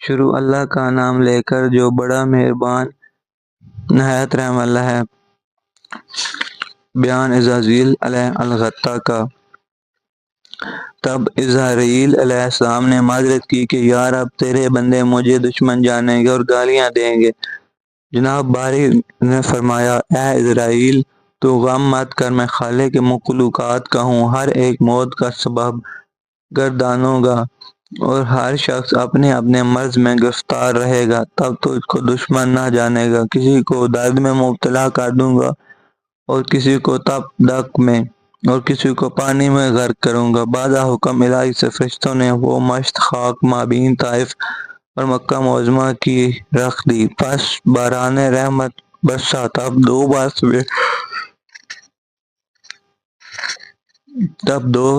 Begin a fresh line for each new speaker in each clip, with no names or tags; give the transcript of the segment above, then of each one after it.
شروع اللہ کا نام لے کر جو بڑا مہربان نہایت رحم والا ہے۔ بیان عزازیل علیہ الغتہ کا۔ تب عزرائیل علیہ السلام نے معذرت کی کہ یا رب، تیرے بندے مجھے دشمن جانیں گے اور گالیاں دیں گے۔ جناب باری نے فرمایا، اے عزرائیل، تو غم مت کر، میں خالق مخلوقات کا ہوں، ہر ایک موت کا سبب گردانوں گا اور ہر شخص اپنے اپنے مرض میں گرفتار رہے گا، تب تو اس کو دشمن نہ جانے گا۔ کسی کو درد میں مبتلا کر دوں گا اور کسی کو تپ دق میں اور کسی کو پانی میں غرق کروں گا۔ بعد حکم الہی سے فرشتوں نے وہ مشت خاک مابین طائف اور مکہ معظمہ کی رکھ دی، پس باران رحمت برسا۔ تب دو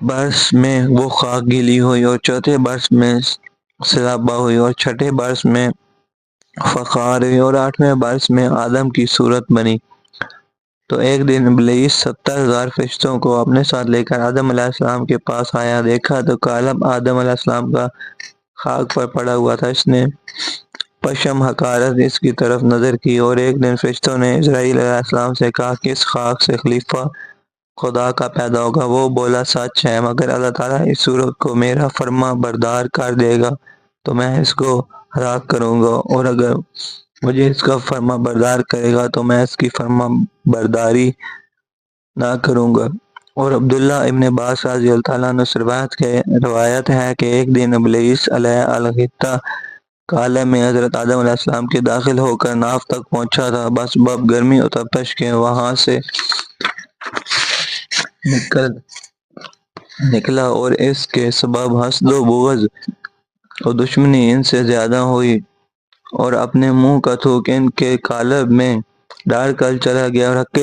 برس میں وہ خاک گیلی ہوئی اور چوتھے برس میں سیلابہ ہوئی اور چھٹے برس میں فخار ہوئی اور 8ویں برس میں آدم کی صورت بنی۔ تو ایک دن ابلیس 70,000 فرشتوں کو اپنے ساتھ لے کر آدم علیہ السلام کے پاس آیا، دیکھا تو قالب آدم علیہ السلام کا خاک پر پڑا ہوا تھا۔ اس نے پشم حقارت اس کی طرف نظر کی اور ایک دن فرشتوں نے اسرائیل علیہ السلام سے کہا، کس خاک سے خلیفہ خدا کا پیدا ہوگا؟ وہ بولا، سچ ہے، مگر اللہ تعالیٰ اس صورت کو میرا فرما بردار کر دے گا تو میں اس کو ہلاک کروں گا، اور اگر مجھے اس کا فرما بردار کرے گا تو میں اس کی فرما برداری نہ کروں گا۔ اور عبداللہ ابن عباس رضی اللہ تعالیٰ عنہ سے روایت ہے کہ ایک دن ابلیس علیہ الغتہ کالب میں حضرت آدم علیہ السلام کے داخل ہو کر ناف تک پہنچا تھا، بس بب گرمی اور تپش کے وہاں سے نکلا اور اس کے سبب حسد و بغض اور دشمنی ان سے زیادہ ہوئی اور اپنے منہ کا تھوک ان کے قالب میں ڈال کر چلا گیا، اور حق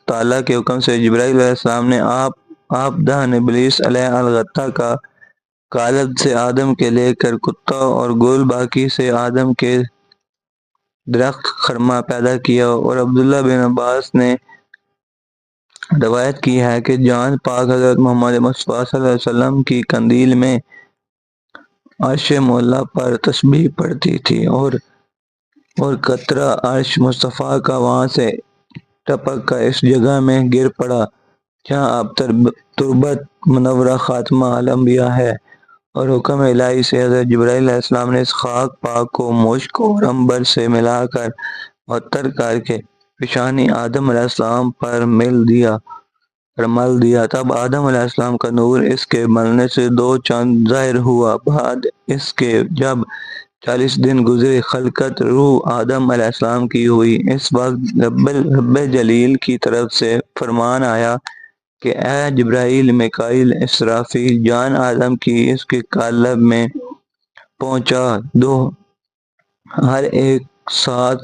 تعالیٰ کے حکم سے جبرائیل علیہ السلام نے آپ دہن ابلیس علیہ الغتہ کا قالب سے آدم کے لے کر کتا اور گل باقی سے آدم کے درخت خرما پیدا کیا۔ اور عبداللہ بن عباس نے روایت کی ہے کہ جان پاک حضرت محمد مصطفیٰ صلی اللہ علیہ وسلم کی قندیل میں عرش مولا پر تسبیح پڑتی تھی اور قطرہ عرش مصطفیٰ کا وہاں سے ٹپک کر اس جگہ میں گر پڑا جہاں اب تربت منورہ خاتمہ الانبیاء ہے، اور حکم الہی سے حضرت جبرائیل علیہ السلام نے اس خاک پاک کو مشک اور عنبر سے ملا کر معطر کر کے پیشانی آدم علیہ السلام پر مل دیا۔ تب آدم علیہ السلام کا نور اس کے ملنے سے 2 چاند ظاہر ہوا۔ بعد اس کے جب 40 دن گزرے، خلقت روح آدم علیہ السلام کی ہوئی۔ اس وقت رب جلیل کی طرف سے فرمان آیا کہ اے جبرائیل، میکائیل، اسرافیل، جان آدم کی اس کے قالب میں پہنچا دو۔ ہر ایک ساتھ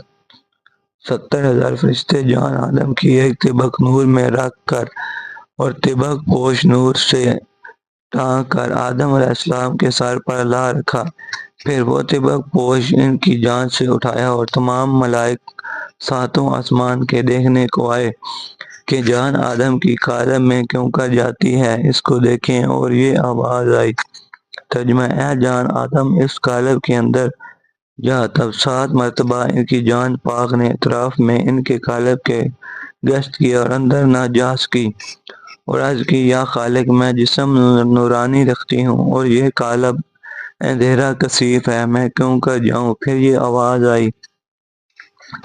70,000 فرشتے جان آدم کی ایک طبق نور میں رکھ کر اور طبق پوش نور سے ٹانک کر آدم علیہ السلام کے سر پر لا رکھا، پھر وہ طبق پوش ان کی جان سے اٹھایا اور تمام ملائک 7 آسمان کے دیکھنے کو آئے کہ جان آدم کی قالب میں کیوں کر جاتی ہے، اس کو دیکھیں۔ اور یہ آواز آئی، ترجمہ، اے جان آدم، اس قالب کے اندر جا۔ تب 7 مرتبہ ان کی جان پاک نے اطراف میں ان کے قالب کے گشت کی اور اندر نہ جا سکی اور عرض کی، یا خالق، میں جسم نورانی رکھتی ہوں اور یہ قالب اندھیرا کثیف ہے، میں کیوں کر جاؤں؟ پھر یہ آواز آئی،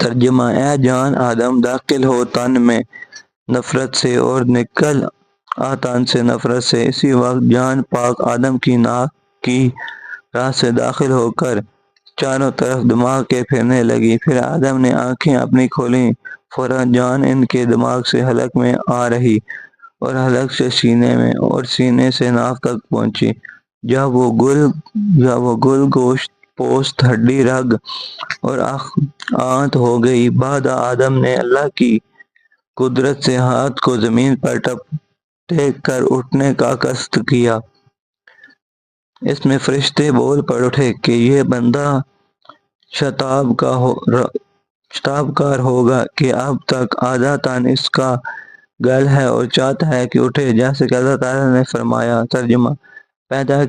ترجمہ، اے جان آدم، داخل ہو تن میں نفرت سے اور نکل آ تن سے نفرت سے۔ اسی وقت جان پاک آدم کی ناک کی راہ سے داخل ہو کر چاروں طرف دماغ کے پھرنے لگی۔ پھر آدم نے آنکھیں اپنی کھولیں، فوراً جان ان کے دماغ سے حلق میں آ رہی اور حلق سے سینے میں اور سینے سے ناف تک پہنچی۔ جب وہ گل گوشت پوست ہڈی رگ اور آنت ہو گئی، بعد آدم نے اللہ کی قدرت سے ہاتھ کو زمین پر ٹیک کر اٹھنے کا قصد کیا۔ اس میں فرشتے بول پڑ اٹھے کہ یہ بندہ شتاب کار ہوگا کہ اب تک آدھا تن اس کا گل ہے اور چاہتا ہے کہ اٹھے، جیسے کہ اللہ تعالیٰ نے فرمایا، ترجمہ، پیدا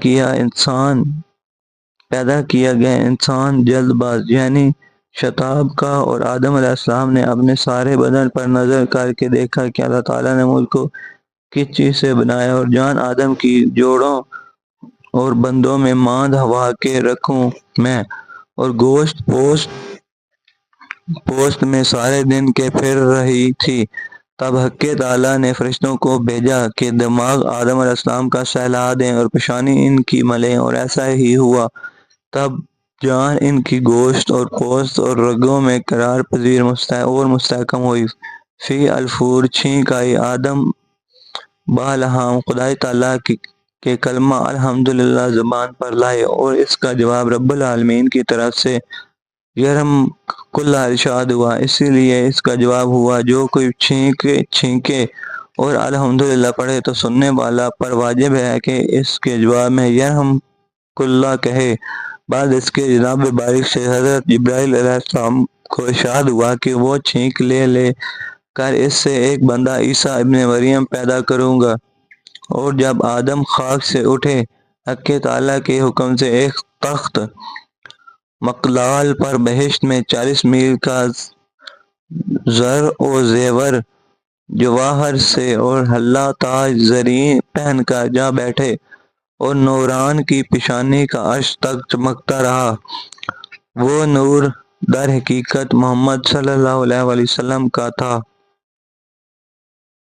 کیا گیا انسان جلد باز یعنی شتاب کا، اور آدم علیہ السلام نے اپنے سارے بدن پر نظر کر کے دیکھا کہ اللہ تعالیٰ نے مجھ کو کس چیز سے بنایا، اور جان آدم کی جوڑوں اور بندوں میں ماند ہوا کے رکھوں میں، اور گوشت پوست میں سارے دن کے پھر رہی تھی۔ تب حق تعالیٰ نے فرشتوں کو بھیجا کہ دماغ آدم علیہ السلام کا سہلا دیں اور پیشانی ان کی ملیں، اور ایسا ہی ہوا۔ تب جان ان کی گوشت اور پوست اور رگوں میں قرار پذیر اور مستحکم ہوئی۔ فی الفور چھینک آئی آدم بالہام خدائے تعالیٰ کے کلمہ الحمدللہ زبان پر لائے، اور اس کا جواب رب العالمین کی طرف سے یرحم کل ارشاد ہوا۔ اسی لیے اس کا جواب ہوا جو کوئی چھینکے اور الحمدللہ پڑھے تو سننے والا پر واجب ہے کہ اس کے جواب میں یرحم کلّہ کہے۔ بعد اس کے جناب بارک سے حضرت جبرائیل علیہ السلام کو ارشاد ہوا کہ وہ چھینک لے کر اس سے ایک بندہ عیسیٰ ابن مریم پیدا کروں گا۔ اور جب آدم خاک سے اٹھے، حق تعالیٰ کے حکم سے ایک تخت مقلال پر بہشت میں 40 میل کا زر و زیور جواہر سے اور حلہ تاج زریں پہن کر جا بیٹھے، اور نوران کی پیشانی کا عرش تک چمکتا رہا۔ وہ نور در حقیقت محمد صلی اللہ علیہ وسلم کا تھا۔